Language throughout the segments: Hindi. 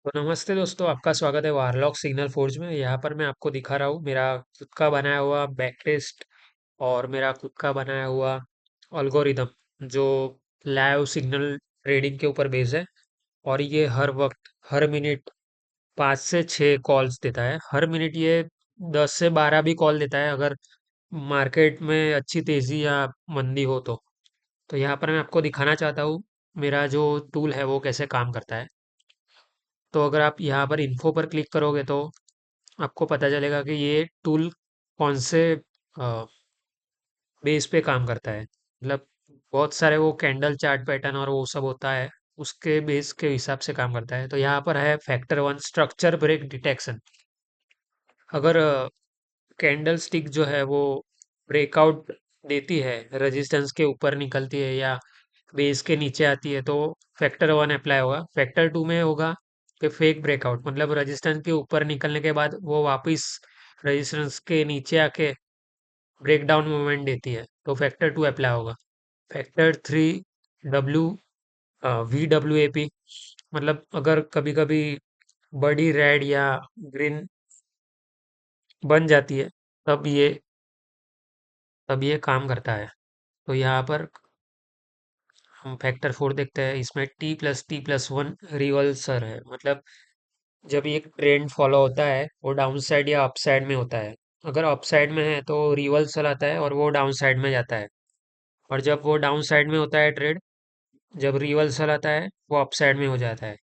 तो नमस्ते दोस्तों, आपका स्वागत है वारलॉक सिग्नल फोर्ज में। यहाँ पर मैं आपको दिखा रहा हूँ मेरा खुद का बनाया हुआ बैक टेस्ट और मेरा खुद का बनाया हुआ एल्गोरिदम जो लाइव सिग्नल ट्रेडिंग के ऊपर बेस्ड है। और ये हर वक्त हर मिनट 5 से 6 कॉल्स देता है। हर मिनट ये 10 से 12 भी कॉल देता है अगर मार्केट में अच्छी तेजी या मंदी हो तो यहाँ पर मैं आपको दिखाना चाहता हूँ मेरा जो टूल है वो कैसे काम करता है। तो अगर आप यहाँ पर इन्फो पर क्लिक करोगे तो आपको पता चलेगा कि ये टूल कौन से बेस पे काम करता है। मतलब बहुत सारे वो कैंडल चार्ट पैटर्न और वो सब होता है, उसके बेस के हिसाब से काम करता है। तो यहाँ पर है factor one, structure break detection. अगर कैंडल स्टिक जो है वो ब्रेकआउट देती है, रेजिस्टेंस के ऊपर निकलती है या बेस के नीचे आती है, तो फैक्टर वन अप्लाई होगा। फैक्टर टू में होगा कि फेक ब्रेकआउट, मतलब रेजिस्टेंस के ऊपर निकलने के बाद वो वापस रेजिस्टेंस के नीचे आके ब्रेकडाउन मूवमेंट देती है, तो फैक्टर टू अप्लाई होगा। फैक्टर थ्री, डब्ल्यू VWAP, मतलब अगर कभी कभी बड़ी रेड या ग्रीन बन जाती है तब ये काम करता है। तो यहाँ पर हम फैक्टर फोर देखते हैं, इसमें T+T+1 रिवर्सल है। मतलब जब ये ट्रेंड फॉलो होता है वो डाउन साइड या अप साइड में होता है। अगर अप साइड में है तो रिवर्सल आता है और वो डाउन साइड में जाता है। और जब वो डाउन साइड में होता है ट्रेड, जब रिवर्सल आता है वो अप साइड में हो जाता है।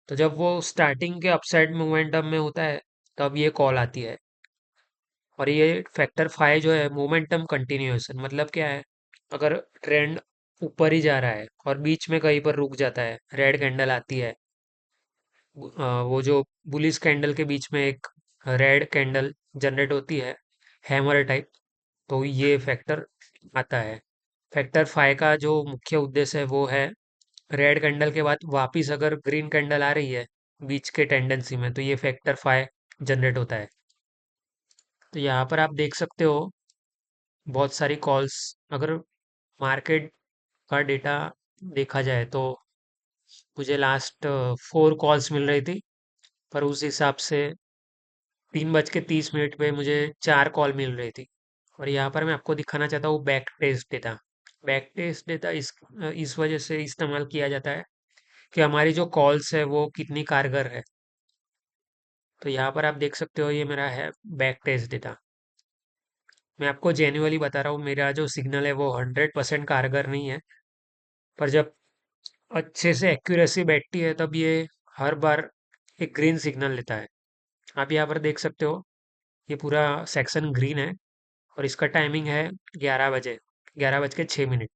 तो जब वो स्टार्टिंग के अपसाइड मोमेंटम में होता है तब ये कॉल आती है। और ये फैक्टर फाइव जो है मोमेंटम कंटिन्यूएशन, मतलब क्या है, अगर ट्रेंड ऊपर ही जा रहा है और बीच में कहीं पर रुक जाता है, रेड कैंडल आती है, वो जो बुलिश कैंडल के बीच में एक रेड कैंडल जनरेट होती है, हैमर टाइप, तो ये फैक्टर आता है। फैक्टर फाइव का जो मुख्य उद्देश्य है वो है रेड कैंडल के बाद वापिस अगर ग्रीन कैंडल आ रही है बीच के टेंडेंसी में, तो ये फैक्टर फाइव जनरेट होता है। तो यहाँ पर आप देख सकते हो बहुत सारी कॉल्स। अगर मार्केट का डेटा देखा जाए तो मुझे लास्ट 4 कॉल्स मिल रही थी, पर उस हिसाब से 3:30 पे मुझे 4 कॉल मिल रही थी। और यहाँ पर मैं आपको दिखाना चाहता हूँ back test data. Back test data इस वजह से इस्तेमाल किया जाता है कि हमारी जो कॉल्स है वो कितनी कारगर है। तो यहाँ पर आप देख सकते हो ये मेरा है बैक टेस्ट डेटा। मैं आपको जेन्युइनली बता रहा हूँ, मेरा जो सिग्नल है वो 100% कारगर नहीं है, पर जब अच्छे से एक्यूरेसी बैठती है तब ये हर बार एक ग्रीन सिग्नल लेता है। आप यहाँ पर देख सकते हो ये पूरा सेक्शन ग्रीन है और इसका टाइमिंग है 11 बजे, 11:06।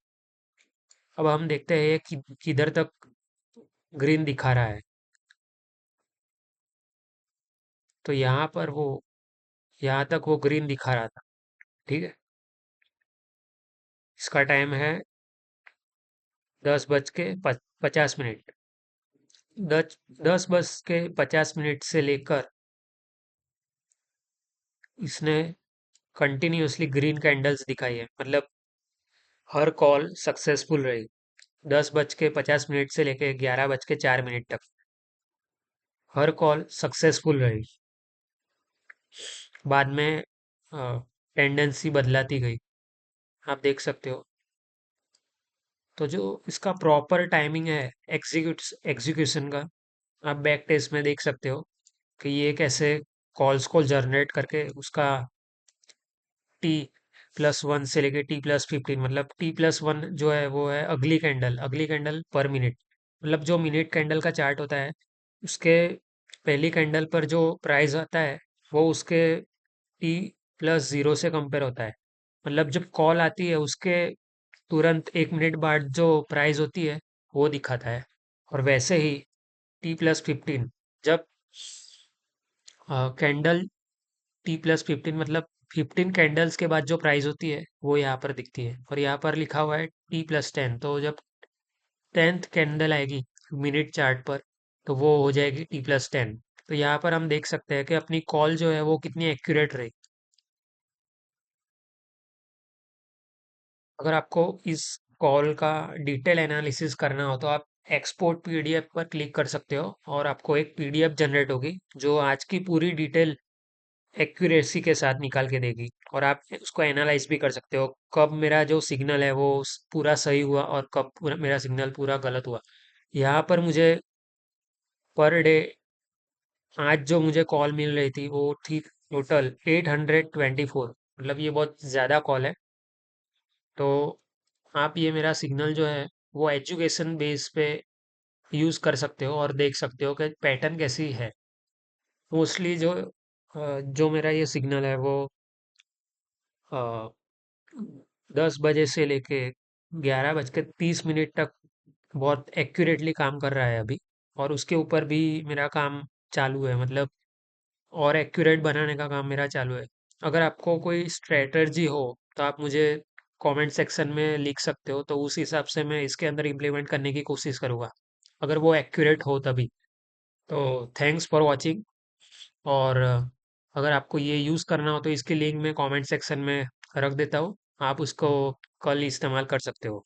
अब हम देखते हैं ये किधर तक ग्रीन दिखा रहा है। तो यहाँ पर वो यहाँ तक वो ग्रीन दिखा रहा था, ठीक है। इसका टाइम है 10:50। 10:50 से लेकर इसने कंटिन्यूअसली ग्रीन कैंडल्स दिखाई है, मतलब हर कॉल सक्सेसफुल रही। 10:50 से लेकर 11:04 तक हर कॉल सक्सेसफुल रही। बाद में टेंडेंसी बदलाती गई, आप देख सकते हो। तो जो इसका प्रॉपर टाइमिंग है एग्जीक्यूशन का, आप बैक टेस्ट में देख सकते हो कि ये कैसे कॉल्स को जनरेट करके उसका T+1 से लेके T+15, मतलब T+1 जो है वो है अगली कैंडल पर मिनट। मतलब जो मिनट कैंडल का चार्ट होता है उसके पहली कैंडल पर जो प्राइस आता है वो उसके T+0 से कंपेयर होता है। मतलब जब कॉल आती है उसके तुरंत 1 मिनट बाद जो प्राइस होती है वो दिखाता है। और वैसे ही T+15, जब कैंडल T+15, मतलब 15 कैंडल्स के बाद जो प्राइस होती है वो यहाँ पर दिखती है। और यहाँ पर लिखा हुआ है T+10, तो जब 10th कैंडल आएगी मिनट चार्ट पर तो वो हो जाएगी T+10। तो यहाँ पर हम देख सकते हैं कि अपनी कॉल जो है वो कितनी एक्यूरेट रही। अगर आपको इस कॉल का डिटेल एनालिसिस करना हो तो आप एक्सपोर्ट पीडीएफ पर क्लिक कर सकते हो और आपको एक पीडीएफ जनरेट होगी जो आज की पूरी डिटेल एक्यूरेसी के साथ निकाल के देगी। और आप उसको एनालाइज भी कर सकते हो कब मेरा जो सिग्नल है वो पूरा सही हुआ और कब पूरा मेरा सिग्नल पूरा गलत हुआ। यहाँ पर मुझे पर डे आज जो मुझे कॉल मिल रही थी वो थी टोटल 824, मतलब ये बहुत ज़्यादा कॉल है। तो आप ये मेरा सिग्नल जो है वो एजुकेशन बेस पे यूज़ कर सकते हो और देख सकते हो कि पैटर्न कैसी है। मोस्टली जो मेरा ये सिग्नल है वो 10 बजे से लेके 11:30 तक बहुत एक्यूरेटली काम कर रहा है अभी। और उसके ऊपर भी मेरा काम चालू है, मतलब और एक्यूरेट बनाने का काम मेरा चालू है। अगर आपको कोई स्ट्रेटजी हो तो आप मुझे कमेंट सेक्शन में लिख सकते हो, तो उस हिसाब से मैं इसके अंदर इम्प्लीमेंट करने की कोशिश करूँगा, अगर वो एक्यूरेट हो तभी। तो थैंक्स फॉर वॉचिंग। और अगर आपको ये यूज़ करना हो तो इसकी लिंक मैं कमेंट सेक्शन में रख देता हूँ, आप उसको कल इस्तेमाल कर सकते हो।